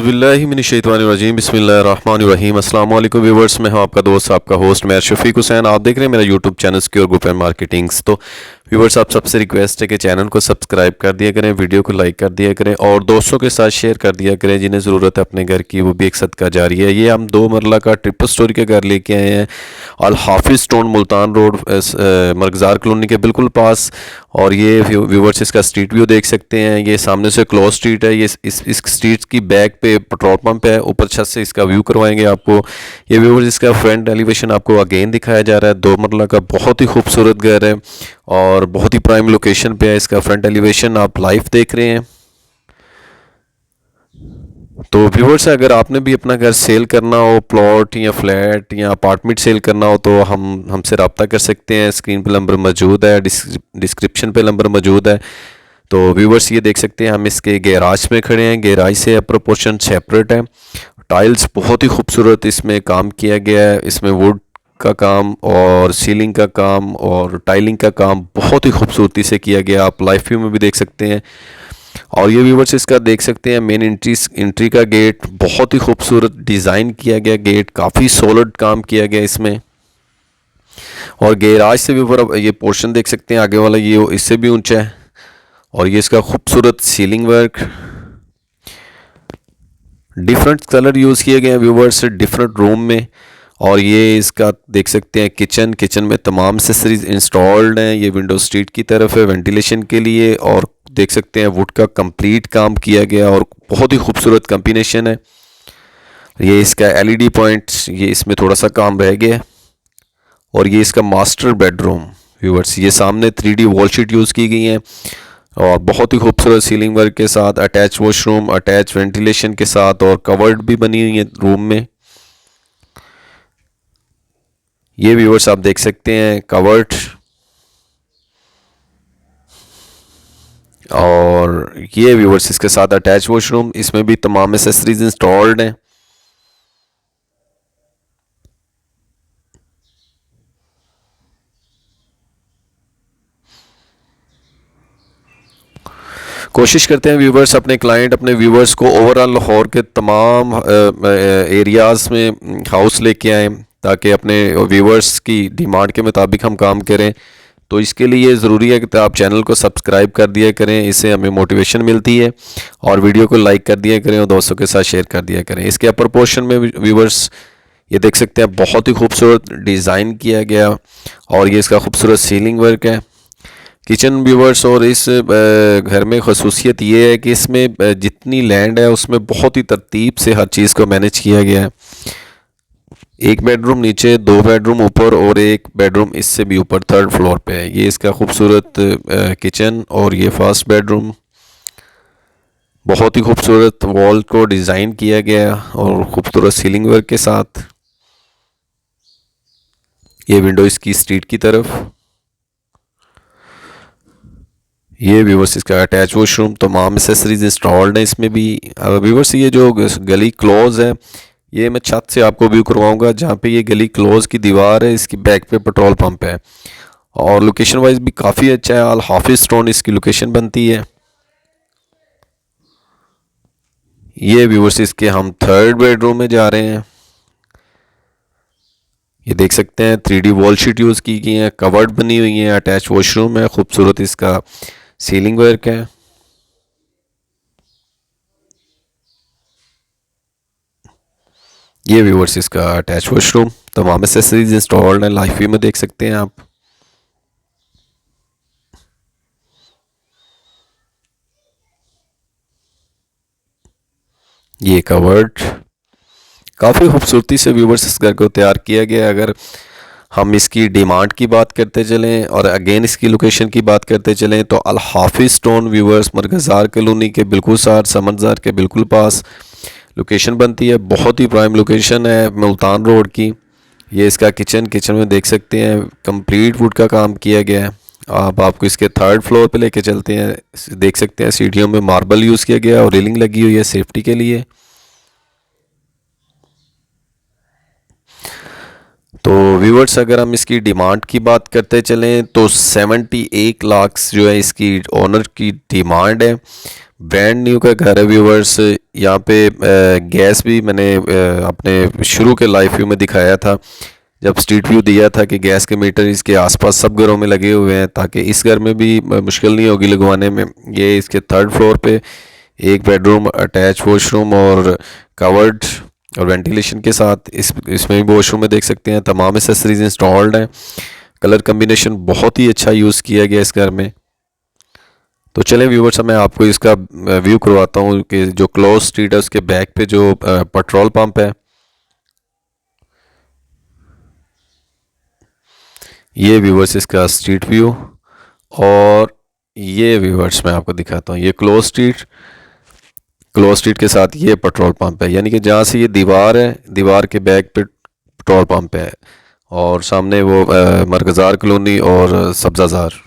औज़ुबिल्लाहिमिनश्शैतानिर्रजीम बिस्मिल्लाहिर्रहमानिर्रहीम। अस्सलाम वालेकुम व्यूवर्स, मैं हूं आपका दोस्त आपका होस्ट मैं शफीक हुसैन। आप देख रहे हैं मेरा YouTube channel secure group and marketings. तो व्यूवर्स, आप सबसे रिक्वेस्ट है कि चैनल को सब्सक्राइब कर दिया करें, वीडियो को लाइक कर दिया करें और दोस्तों के साथ शेयर कर दिया करें जिन्हें ज़रूरत है अपने घर की, वो भी एक सदका जारी है। ये हम 2 मरला का ट्रिपल स्टोरी का घर लेके आए हैं अल हाफिज़ टाउन मुल्तान रोड मरगज़ार कॉलोनी के बिल्कुल पास। और ये व्यूवर्स इसका स्ट्रीट व्यू देख सकते हैं। ये सामने से क्लोज स्ट्रीट है। ये इस स्ट्रीट की बैक पे पेट्रोल पंप है। ऊपर छत से इसका व्यू करवाएंगे आपको। ये व्यूवर्स इसका फ्रंट एलिवेशन आपको अगेन दिखाया जा रहा है। 2 मरला का बहुत ही खूबसूरत घर है और बहुत ही प्राइम लोकेशन पे है। इसका फ्रंट एलिवेशन आप लाइव देख रहे हैं। तो व्यूवर्स, अगर आपने भी अपना घर सेल करना हो, प्लॉट या फ्लैट या अपार्टमेंट सेल करना हो, तो हमसे रब्ता कर सकते हैं। स्क्रीन पे नंबर मौजूद है, डिस्क्रिप्शन पे नंबर मौजूद है। तो व्यूवर्स, ये देख सकते हैं हम इसके गैराज में खड़े हैं। गैराज से अपर पोर्शन सेपरेट है। टाइल्स बहुत ही खूबसूरत इसमें काम किया गया है। इसमें वुड का काम और सीलिंग का काम और टाइलिंग का काम बहुत ही खूबसूरती से किया गया। आप लाइव व्यू में भी देख सकते हैं। और ये व्यूवर्स इसका देख सकते हैं मेन एंट्री का गेट बहुत ही खूबसूरत डिज़ाइन किया गया। गेट काफ़ी सॉलिड काम किया गया इसमें। और गैराज से भी ऊपर ये पोर्शन देख सकते हैं, आगे वाला ये इससे भी ऊंचा है। और ये इसका खूबसूरत ceiling work, different colour use किए गए हैं व्यूवर्स डिफरेंट रूम में। और ये इसका देख सकते हैं किचन में तमाम एक्सेसरीज इंस्टॉल्ड हैं। ये विंडो स्ट्रीट की तरफ है वेंटिलेशन के लिए। और देख सकते हैं वुड का कंप्लीट काम किया गया और बहुत ही खूबसूरत कॉम्बिनेशन है। ये इसका एलईडी पॉइंट, ये इसमें थोड़ा सा काम रह गया है। और ये इसका मास्टर बेडरूम व्यूवर्स, ये सामने 3D वॉल शीट यूज़ की गई हैं और बहुत ही खूबसूरत सीलिंग वर्क के साथ, अटैच वॉशरूम, अटैच वेंटिलेशन के साथ और कवर्ड भी बनी हुई है रूम में। ये व्यूवर्स आप देख सकते हैं कवर्ड। और ये व्यूवर्स इसके साथ अटैच वॉशरूम, इसमें भी तमाम एक्सेसरीज इंस्टॉल्ड हैं। कोशिश करते हैं व्यूवर्स अपने व्यूवर्स को ओवरऑल लाहौर के तमाम एरियाज़ में हाउस लेके आएँ ताकि अपने व्यूवर्स की डिमांड के मुताबिक हम काम करें। तो इसके लिए ज़रूरी है कि आप चैनल को सब्सक्राइब कर दिया करें, इससे हमें मोटिवेशन मिलती है। और वीडियो को लाइक कर दिया करें और दोस्तों के साथ शेयर कर दिया करें। इसके अपर पोर्शन में व्यूवर्स ये देख सकते हैं बहुत ही खूबसूरत डिज़ाइन किया गया और ये इसका खूबसूरत सीलिंग वर्क है किचन व्यूवर्स। और इस घर में खसूसियत ये है कि इसमें जितनी लैंड है उसमें बहुत ही तरतीब से हर चीज़ को मैनेज किया गया है। 1 बेडरूम नीचे, 2 बेडरूम ऊपर और 1 बेडरूम इससे भी ऊपर 3rd फ्लोर पे है। ये इसका खूबसूरत किचन और ये फर्स्ट बेडरूम। बहुत ही खूबसूरत वॉल को डिज़ाइन किया गया और खूबसूरत सीलिंग वर्क के साथ। ये विंडो इसकी स्ट्रीट की तरफ। ये व्यूवर्स इसका अटैच वॉशरूम, तमाम एक्सेसरीज इंस्टॉल्ड हैं इसमें भी। व्यूवर्स, ये जो गली क्लोज है ये मैं छत से आपको व्यू करवाऊंगा। जहाँ पे ये गली क्लोज की दीवार है, इसकी बैक पे पेट्रोल पंप है और लोकेशन वाइज भी काफ़ी अच्छा है। अल हाफिज़ टाउन इसकी लोकेशन बनती है। ये व्यूवर्स इसके हम 3rd बेडरूम में जा रहे हैं। ये देख सकते हैं 3D वॉल शीट यूज़ की गई है, कवर्ड बनी हुई है, अटैच वॉशरूम है, खूबसूरत इसका सीलिंग वर्क है। ये व्यूवर्स इसका अटैच वॉशरूम, तमाम एक्सेसरीज इंस्टॉल्ड है, लाइव व्यू में देख सकते हैं आप। ये कवर्ड काफ़ी खूबसूरती से व्यूवर्स इस घर को तैयार किया गया। अगर हम इसकी डिमांड की बात करते चलें और अगेन इसकी लोकेशन की बात करते चलें तो अल हाफिज़ टाउन व्यूवर्स मरगज़ार कॉलोनी के बिल्कुल साथ, समझदार के बिल्कुल पास लोकेशन बनती है। बहुत ही प्राइम लोकेशन है मुल्तान रोड की। ये इसका किचन में देख सकते हैं कंप्लीट वुड का काम किया गया है। आपको इसके 3rd फ्लोर पे लेके चलते हैं। देख सकते हैं सीढ़ियों में मार्बल यूज़ किया गया और रेलिंग लगी हुई है सेफ्टी के लिए। तो व्यूवर्स, अगर हम इसकी डिमांड की बात करते चलें तो 71 लाख जो है इसकी ओनर की डिमांड है। ब्रांड न्यू का घर है व्यूवर्स। यहाँ पे गैस भी मैंने अपने शुरू के लाइव व्यू में दिखाया था, जब स्ट्रीट व्यू दिया था कि गैस के मीटर इसके आसपास सब घरों में लगे हुए हैं ताकि इस घर में भी मुश्किल नहीं होगी लगवाने में। ये इसके थर्ड फ्लोर पे एक बेडरूम, अटैच वॉशरूम और कवर्ड और वेंटिलेशन के साथ इसमें भी वॉशरूम में देख सकते हैं तमाम एसेसरीज इंस्टॉल्ड हैं। कलर कम्बिनेशन बहुत ही अच्छा यूज़ किया गया इस घर में। तो चलें व्यूवर्स, मैं आपको इसका व्यू करवाता हूँ कि जो क्लोज स्ट्रीट है उसके बैक पे जो पेट्रोल पंप है, ये व्यूवर्स इसका स्ट्रीट व्यू। और ये व्यूवर्स मैं आपको दिखाता हूँ, ये क्लोज स्ट्रीट के साथ ये पेट्रोल पंप है, यानी कि जहाँ से ये दीवार है, दीवार के बैक पे पेट्रोल पंप है और सामने वो मरकज़ार कॉलोनी और सब्ज़ाज़ार।